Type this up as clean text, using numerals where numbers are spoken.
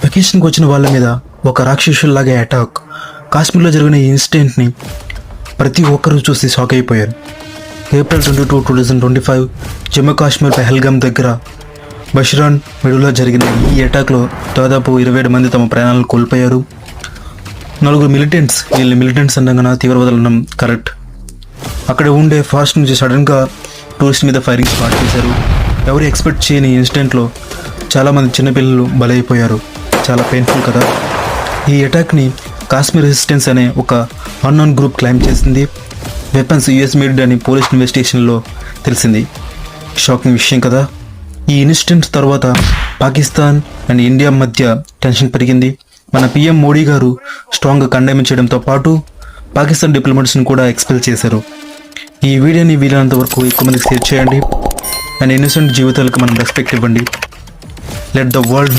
వెకేషన్కి వచ్చిన వాళ్ళ మీద ఒక రాక్షసుల్లాగే అటాక్. కాశ్మీర్లో జరిగిన ఈ ఇన్సిడెంట్ని ప్రతి ఒక్కరూ చూసి షాక్ అయిపోయారు. ఏప్రిల్ 22, 2025 జమ్మూ కాశ్మీర్ పెహల్గామ్ దగ్గర బషీరాన్ మెడలో జరిగిన ఈ అటాక్లో దాదాపు 27 మంది తమ ప్రాణాలను కోల్పోయారు. 4 మిలిటెంట్స్, వీళ్ళని మిలిటెంట్స్ అనగా తీవ్రవాదులు కరెక్ట్, అక్కడ ఉండే ఫాస్ట్ నుంచి సడన్గా టూరిస్ట్ మీద ఫైరింగ్ స్టార్ట్ చేశారు. ఎవరు ఎక్స్పెక్ట్ చేయని ఇన్సిడెంట్లో చాలామంది చిన్నపిల్లలు బలైపోయారు. చాలా పెయిన్ఫుల్ కదా. ఈ అటాక్ని కాశ్మీర్ రెసిస్టెన్స్ అనే ఒక అన్నోన్ గ్రూప్ క్లైమ్ చేసింది. వెపన్స్ యూఎస్ మేడ్ అని పోలీస్ ఇన్వెస్టిగేషన్లో తెలిసింది. షాకింగ్ విషయం కదా. ఈ ఇన్సిడెంట్ తర్వాత పాకిస్తాన్ అండ్ ఇండియా మధ్య టెన్షన్ పెరిగింది. మన పిఎం మోడీ గారు స్ట్రాంగ్గా కండెమ్ చేయడంతో పాటు పాకిస్తాన్ డిప్లొమాట్స్ని కూడా ఎక్స్పెల్ చేశారు. ఈ వీడియోని వీలైనంత వరకు ఎక్కువ మందికి షేర్ చేయండి అండ్ ఇన్నోసెంట్ జీవితాలకు మనం రెస్పెక్ట్ ఇవ్వండి. Let the world